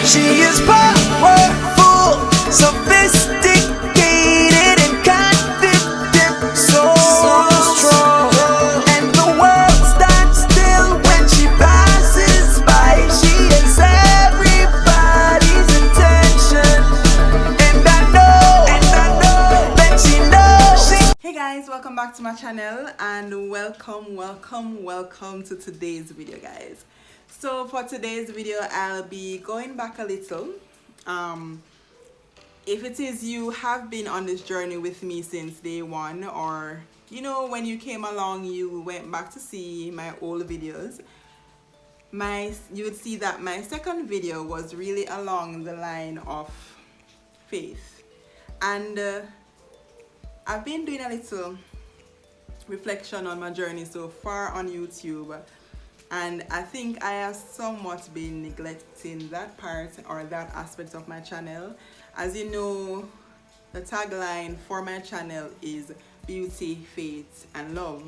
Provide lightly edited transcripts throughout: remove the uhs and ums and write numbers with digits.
She is powerful, sophisticated and confident, so strong. And the world stands still when she passes by. She has everybody's attention, and I know that she knows. Hey guys, welcome back to my channel and welcome to today's video, guys. So for today's video I'll be going back a little. If it is you have been on this journey with me since day one, or you know, when you came along you went back to see my old videos, you would see that my second video was really along the line of faith, and I've been doing a little reflection on my journey so far on YouTube, and I think I have somewhat been neglecting that part or that aspect of my channel. As you know, the tagline for my channel is beauty, faith and love.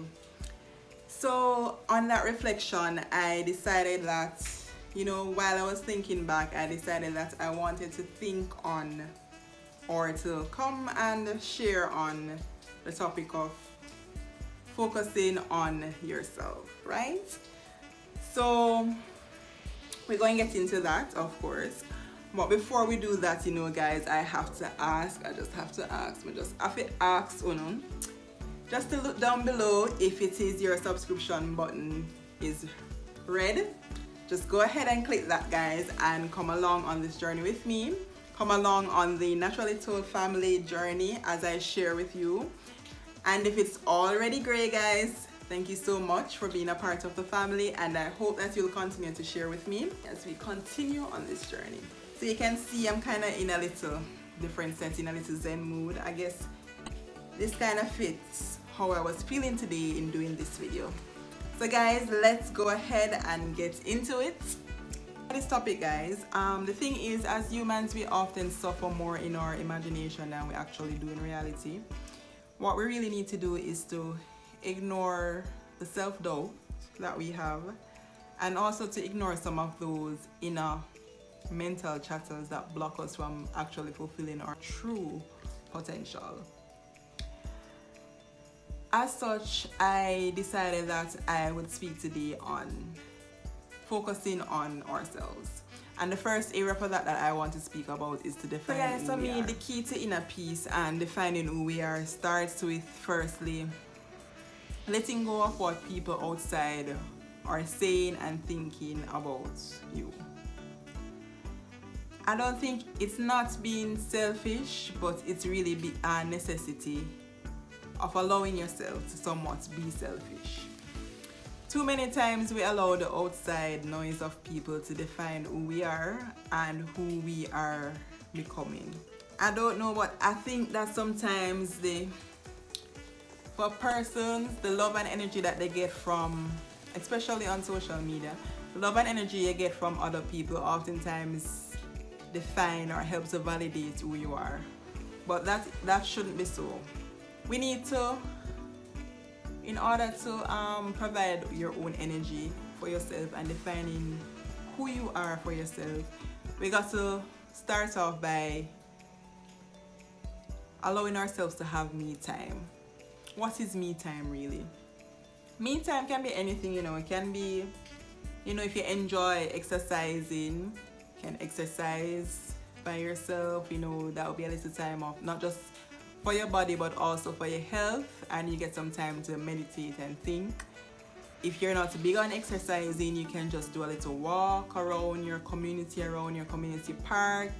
So on that reflection, I decided that, you know, while I was thinking back, I decided that I wanted to think on, or to come and share on, the topic of focusing on yourself, right? So we're going to get into that, of course, but before we do that, you know guys, I just have to ask, Uno, just to look down below. If it is your subscription button is red, just go ahead and click that, guys, and come along on this journey with me. Come along on the Naturally Told family journey as I share with you. And if it's already gray, guys, thank you so much for being a part of the family, and I hope that you'll continue to share with me as we continue on this journey. So you can see I'm kind of in a little different sense, in a little zen mood. I guess this kind of fits how I was feeling today in doing this video. So guys, let's go ahead and get into it. This topic, guys, the thing is, as humans we often suffer more in our imagination than we actually do in reality. What we really need to do is to ignore the self-doubt that we have, and also to ignore some of those inner mental chatters that block us from actually fulfilling our true potential. As such, I decided that I would speak today on focusing on ourselves, and the first area for that I want to speak about is to define who we are. The key to inner peace and defining who we are starts with, firstly, letting go of what people outside are saying and thinking about you. I don't think it's not being selfish, but it's really a necessity of allowing yourself to somewhat be selfish. Too many times we allow the outside noise of people to define who we are and who we are becoming. I don't know, but I think that sometimes for persons, the love and energy that they get from, especially on social media, the love and energy you get from other people oftentimes define or helps to validate who you are. But that shouldn't be so. We need to, in order to provide your own energy for yourself and defining who you are for yourself, we got to start off by allowing ourselves to have me time. What is me time really? Me time can be anything, you know. It can be, you know, if you enjoy exercising, you can exercise by yourself, you know. That would be a little time off, not just for your body but also for your health, and you get some time to meditate and think. If you're not big on exercising, you can just do a little walk around your community park,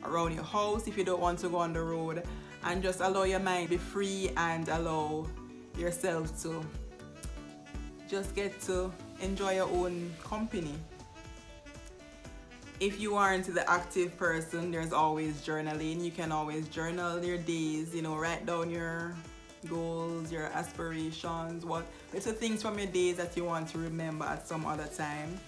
around your house if you don't want to go on the road, and just allow your mind to be free and allow yourself to just get to enjoy your own company. If you aren't the active person, there's always journaling. You can always journal your days, you know, write down your goals, your aspirations, what little things from your days that you want to remember at some other time.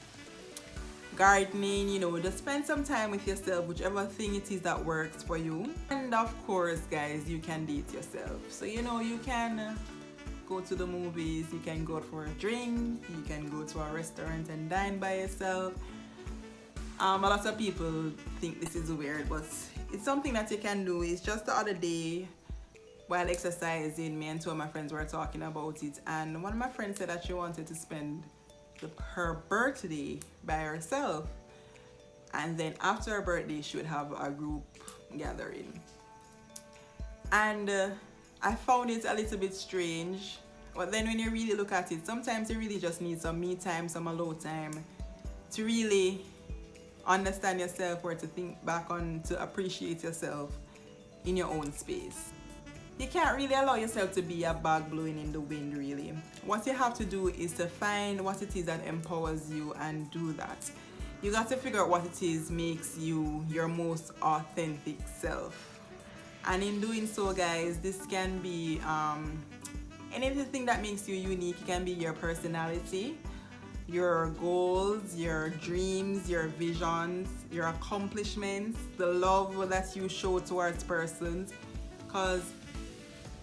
Gardening, you know, just spend some time with yourself, whichever thing it is that works for you. And of course, guys, you can date yourself. So, you know, you can go to the movies, you can go for a drink, you can go to a restaurant and dine by yourself. A lot of people think this is weird, but it's something that you can do. It's just the other day while exercising, me and two of my friends were talking about it, and one of my friends said that she wanted to spend her birthday by herself, and then after her birthday she would have a group gathering. And I found it a little bit strange, but then when you really look at it, sometimes you really just need some me time, some alone time to really understand yourself, or to think back on, to appreciate yourself in your own space. You can't really allow yourself to be a bag blowing in the wind, really. What you have to do is to find what it is that empowers you and do that. You got to figure out what it is makes you your most authentic self. And in doing so, guys, this can be anything that makes you unique. It can be your personality, your goals, your dreams, your visions, your accomplishments, the love that you show towards persons, because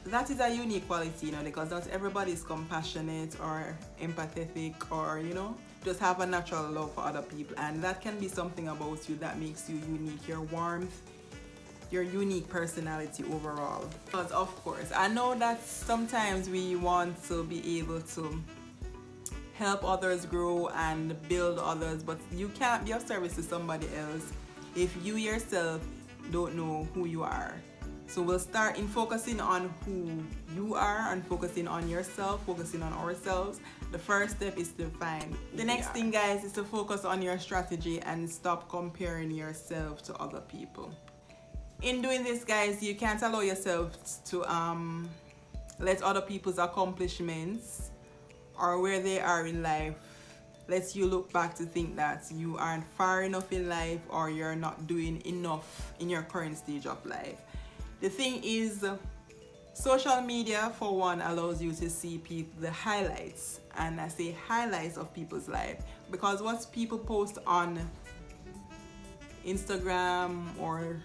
that is a unique quality, because not everybody is compassionate or empathetic, or just have a natural love for other people, and that can be something about you that makes you unique. Your warmth, your unique personality overall. Because of course, I know that sometimes we want to be able to help others grow and build others, but you can't be of service to somebody else if you yourself don't know who you are. So we'll start in focusing on who you are and focusing on yourself, focusing on ourselves. The first step is to find. The next thing, guys, is to focus on your strategy and stop comparing yourself to other people. In doing this, guys, you can't allow yourself to let other people's accomplishments or where they are in life lets you look back to think that you aren't far enough in life, or you're not doing enough in your current stage of life. The thing is, social media, for one, allows you to see the highlights, and I say highlights of people's life, because what people post on Instagram or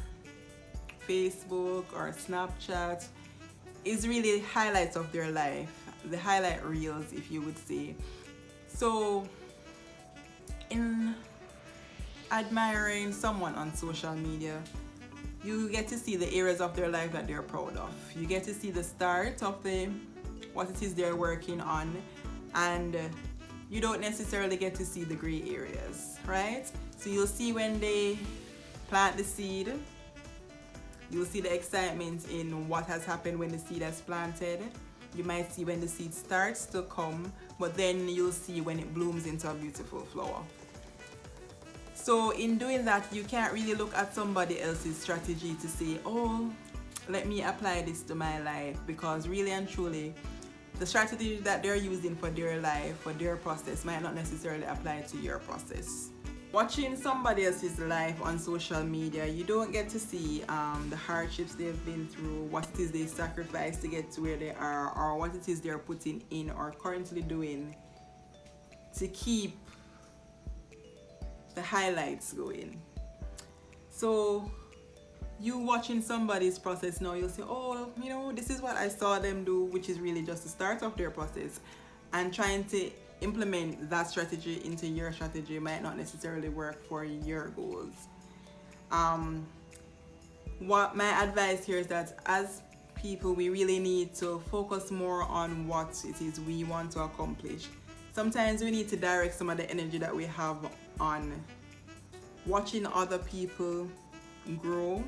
Facebook or Snapchat is really highlights of their life, the highlight reels, if you would say. So in admiring someone on social media, you get to see the areas of their life that they're proud of. You get to see the start of what it is they're working on, and you don't necessarily get to see the gray areas, right? So you'll see when they plant the seed, you'll see the excitement in what has happened when the seed has planted. You might see when the seed starts to come, but then you'll see when it blooms into a beautiful flower. So in doing that, you can't really look at somebody else's strategy to say, oh, let me apply this to my life, because really and truly, the strategy that they're using for their life, for their process, might not necessarily apply to your process. Watching somebody else's life on social media, you don't get to see the hardships they've been through, what it is they sacrificed to get to where they are, or what it is they're putting in or currently doing to keep the highlights going. So you watching somebody's process now, you'll say, oh, this is what I saw them do, which is really just the start of their process, and trying to implement that strategy into your strategy might not necessarily work for your goals. What my advice here is that as people, we really need to focus more on what it is we want to accomplish. Sometimes we need to direct some of the energy that we have on watching other people grow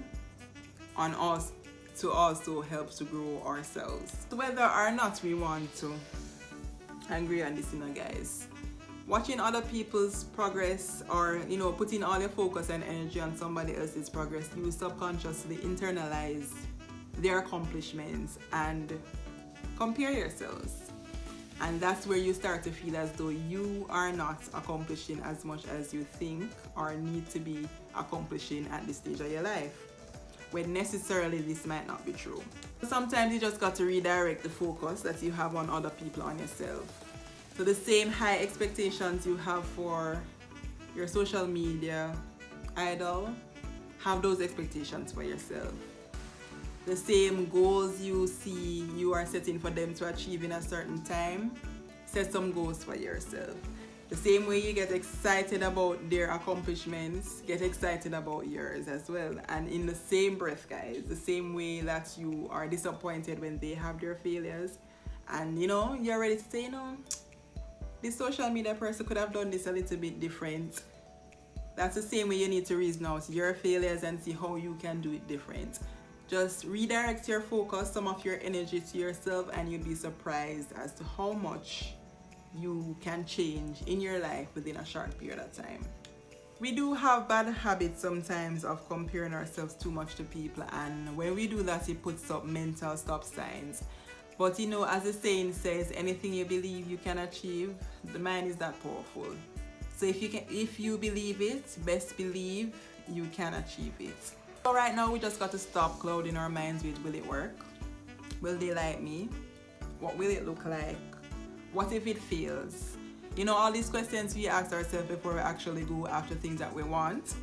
on us, to also help to grow ourselves. So whether or not we want to agree on this, guys, watching other people's progress, or putting all your focus and energy on somebody else's progress, you subconsciously internalize their accomplishments and compare yourselves. And that's where you start to feel as though you are not accomplishing as much as you think or need to be accomplishing at this stage of your life, when necessarily this might not be true. Sometimes you just got to redirect the focus that you have on other people, on yourself. So the same high expectations you have for your social media idol, have those expectations for yourself. The same goals you see you are setting for them to achieve in a certain time, set some goals for yourself. The same way you get excited about their accomplishments, get excited about yours as well. And in the same breath, guys, the same way that you are disappointed when they have their failures, and you know, you're ready to say, you know, this social media person could have done this a little bit different. That's the same way you need to reason out your failures and see how you can do it different. Just redirect your focus, some of your energy to yourself, and you'll be surprised as to how much you can change in your life within a short period of time. We do have bad habits sometimes of comparing ourselves too much to people, and when we do that, it puts up mental stop signs. But you know, as the saying says, anything you believe you can achieve. The mind is that powerful. So if you believe it, best believe you can achieve it. So right now we just got to stop clouding our minds with, will it work? Will they like me? What will it look like? What if it fails? You know, all these questions we ask ourselves before we actually go after things that we want.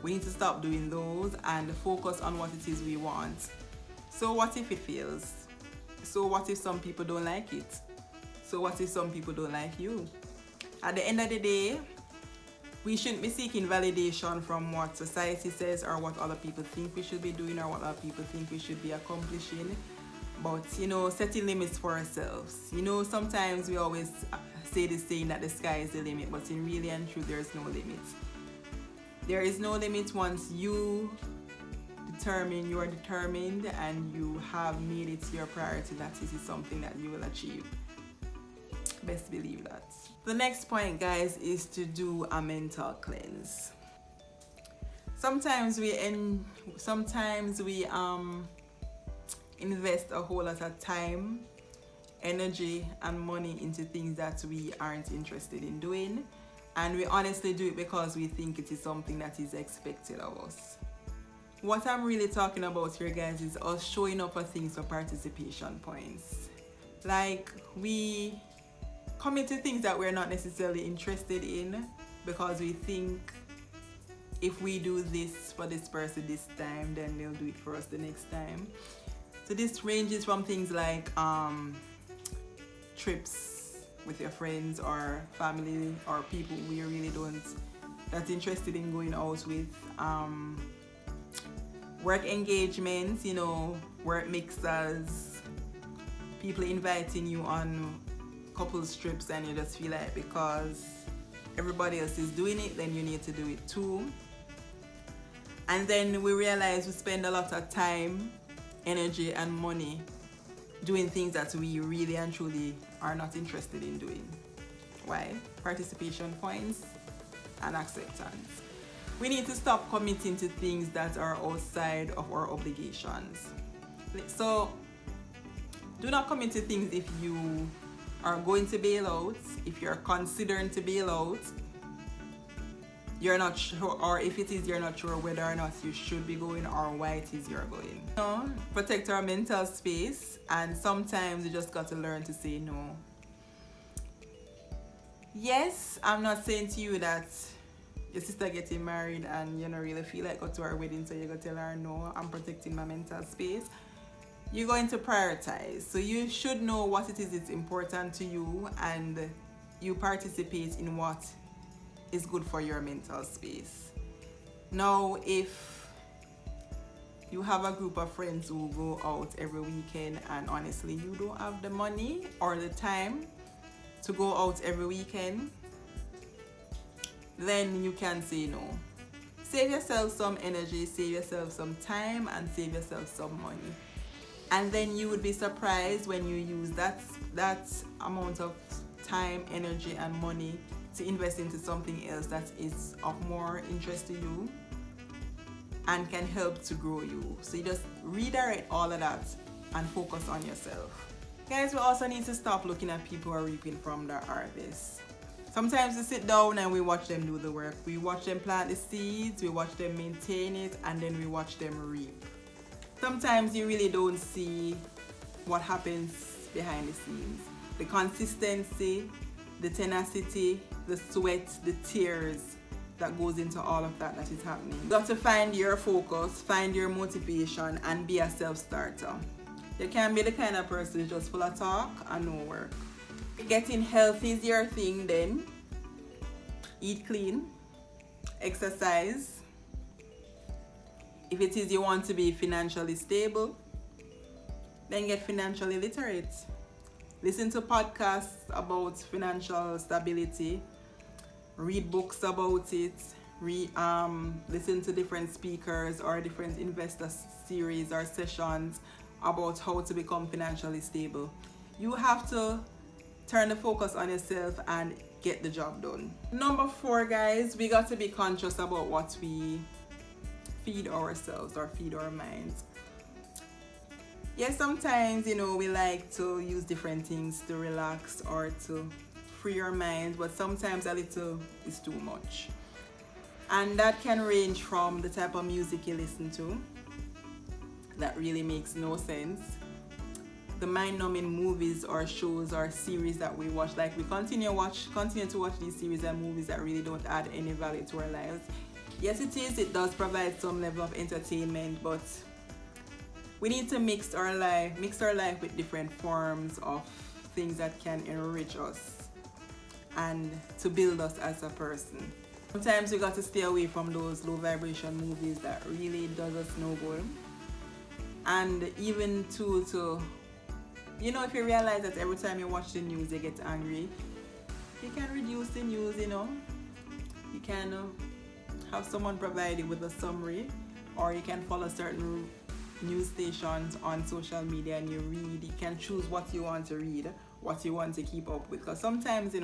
We need to stop doing those and focus on what it is we want. So what if it fails? So what if some people don't like it? So what if some people don't like you? At the end of the day, we shouldn't be seeking validation from what society says or what other people think we should be doing or what other people think we should be accomplishing. But you know, setting limits for ourselves. You know, sometimes we always say this saying that the sky is the limit, but in really and true, there's no limit. There is no limit once you are determined and you have made it your priority that this is something that you will achieve. Best believe that. The next point, guys, is to do a mental cleanse. Sometimes we invest a whole lot of time, energy, and money into things that we aren't interested in doing, and we honestly do it because we think it is something that is expected of us. What I'm really talking about here, guys, is us showing up for things for participation points. Like, we commit to things that we're not necessarily interested in because we think if we do this for this person this time, then they'll do it for us the next time. So this ranges from things like trips with your friends or family or people we really not interested in going out with, work engagements, you know, work mixers, people inviting you on couples trips and you just feel like because everybody else is doing it, then you need to do it too. And then we realize we spend a lot of time, energy, and money doing things that we really and truly are not interested in doing. Why? Participation points and acceptance. We need to stop committing to things that are outside of our obligations. So do not commit to things if you are going to bail out, if you're considering to bail out, you're not sure, or if it is you're not sure whether or not you should be going or why it is you're going. You know, protect our mental space, and sometimes you just got to learn to say no. Yes, I'm not saying to you that your sister getting married and you don't really feel like go to her wedding, so you go tell her no, I'm protecting my mental space. You're going to prioritize, so you should know what it is that's important to you, and you participate in what is good for your mental space. Now, if you have a group of friends who go out every weekend and honestly you don't have the money or the time to go out every weekend, then you can say no. Save yourself some energy, save yourself some time, and save yourself some money. And then you would be surprised when you use that amount of time, energy, and money to invest into something else that is of more interest to you and can help to grow you. So you just redirect all of that and focus on yourself. Guys, we also need to stop looking at people who are reaping from their harvest. Sometimes we sit down and we watch them do the work. We watch them plant the seeds, we watch them maintain it, and then we watch them reap. Sometimes you really don't see what happens behind the scenes. The consistency, the tenacity, the sweat, the tears that goes into all of that is happening. You got to find your focus, find your motivation, and be a self-starter. You can't be the kind of person who's just full of talk and no work. getting healthy is your thing, then eat clean, exercise. If it is you want to be financially stable, then get financially literate. Listen to podcasts about financial stability, read books about it, listen to different speakers or different investor series or sessions about how to become financially stable. You have to turn the focus on yourself and get the job done. Number 4, guys, we got to be conscious about what we feed ourselves or feed our minds. Yes, sometimes, we like to use different things to relax or to free our mind, but sometimes a little is too much. And that can range from the type of music you listen to that really makes no sense, the mind-numbing movies or shows or series that we watch. Like, we continue to watch these series and movies that really don't add any value to our lives. Yes, it does provide some level of entertainment, but we need to mix our life with different forms of things that can enrich us and to build us as a person. Sometimes we got to stay away from those low vibration movies that really does us no good. And even to if you realize that every time you watch the news you get angry, you can reduce the news. You can have someone provide you with a summary, or you can follow certain news stations on social media and you read. You can choose what you want to read, what you want to keep up with. Because sometimes,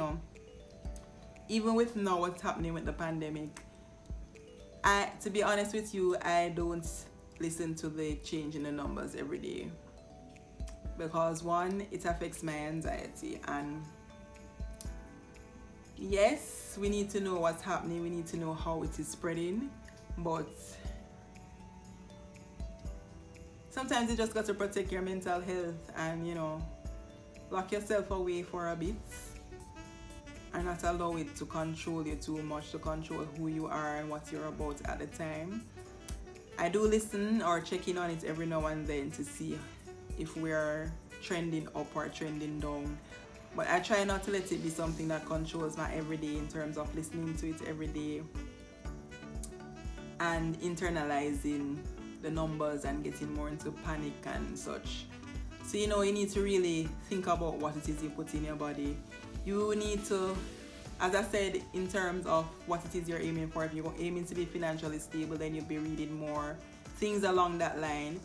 even with now what's happening with the pandemic, to be honest with you, I don't listen to the change in the numbers every day. Because 1, it affects my anxiety, and yes, we need to know what's happening, we need to know how it is spreading, but sometimes you just got to protect your mental health and lock yourself away for a bit and not allow it to control you too much, to control who you are and what you're about at the time. I do listen or check in on it every now and then to see if we're trending up or trending down, but I try not to let it be something that controls my everyday in terms of listening to it every day and internalizing the numbers and getting more into panic and such. So you need to really think about what it is you put in your body. You need to, as I said, in terms of what it is you're aiming for. If you're aiming to be financially stable, then you'll be reading more things along that line.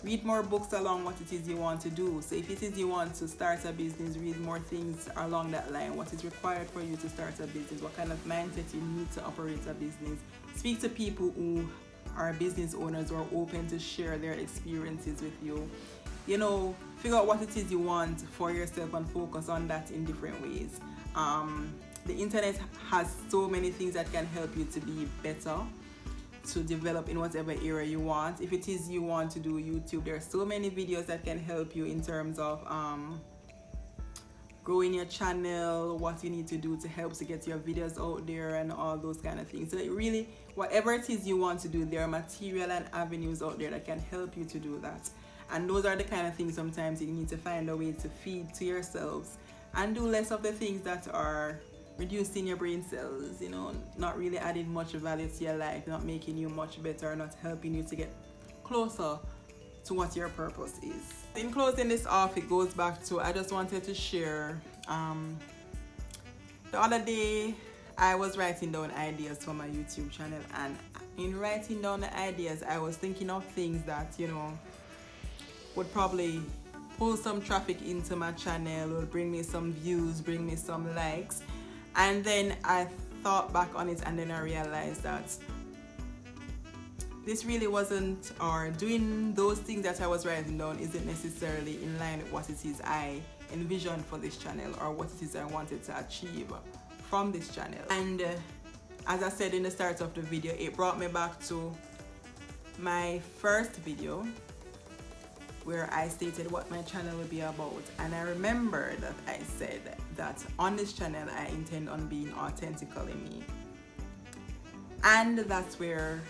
Read more books along what it is you want to do. So if it is you want to start a business, read more things along that line. What is required for you to start a business? What kind of mindset you need to operate a business? Speak to people who are business owners or open to share their experiences with you. Figure out what it is you want for yourself and focus on that in different ways. The internet has so many things that can help you to be better, to develop in whatever area you want. If it is you want to do YouTube, there are so many videos that can help you in terms of growing your channel, what you need to do to help to get your videos out there and all those kind of things. So really, whatever it is you want to do, there are material and avenues out there that can help you to do that. And those are the kind of things sometimes you need to find a way to feed to yourselves and do less of the things that are reducing your brain cells, not really adding much value to your life, not making you much better, not helping you to get closer to what your purpose is. In closing this off, it goes back to, I just wanted to share, the other day I was writing down ideas for my YouTube channel, and in writing down the ideas I was thinking of things that would probably pull some traffic into my channel, will bring me some views, bring me some likes. And then I thought back on it, and then I realized that this really wasn't, or doing those things that I was writing down isn't necessarily in line with what it is I envisioned for this channel or what it is I wanted to achieve from this channel. And as I said in the start of the video, it brought me back to my first video where I stated what my channel would be about, and I remember that I said that on this channel I intend on being authentically me, and that's where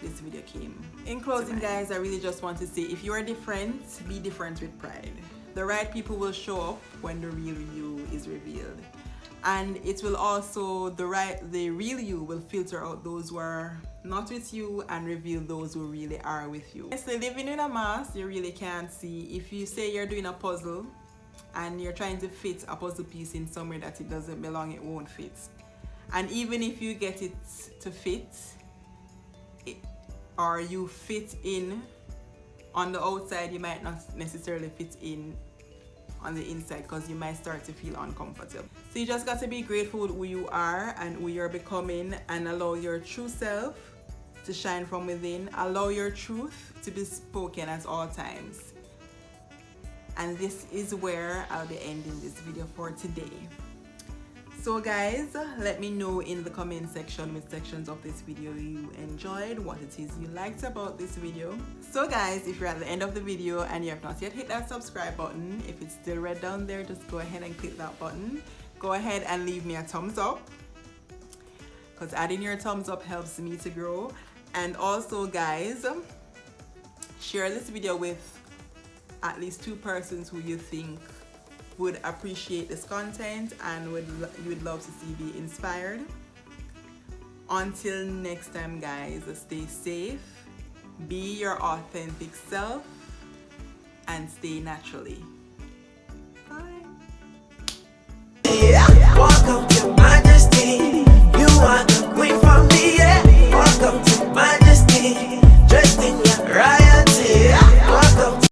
this video came. In closing, guys, I really just want to say, if you are different, be different with pride. The right people will show up when the real you is revealed. And it will also, the real you will filter out those who are not with you and reveal those who really are with you. So living in a mask, you really can't see. If you say you're doing a puzzle and you're trying to fit a puzzle piece in somewhere that it doesn't belong, it won't fit. And even if you get it to fit, or you fit in on the outside, you might not necessarily fit in on the inside, because you might start to feel uncomfortable. So you just got to be grateful with who you are and who you're becoming, and allow your true self to shine from within. Allow your truth to be spoken at all times. And this is where I'll be ending this video for today. So guys, let me know in the comment section which sections of this video you enjoyed, what it is you liked about this video. So guys, if you're at the end of the video and you have not yet hit that subscribe button, if it's still red down there, just go ahead and click that button. Go ahead and leave me a thumbs up, because adding your thumbs up helps me to grow. And also guys, share this video with at least 2 persons who you think would appreciate this content and you would love to see be inspired. Until next time guys, stay safe, be your authentic self, and stay naturally.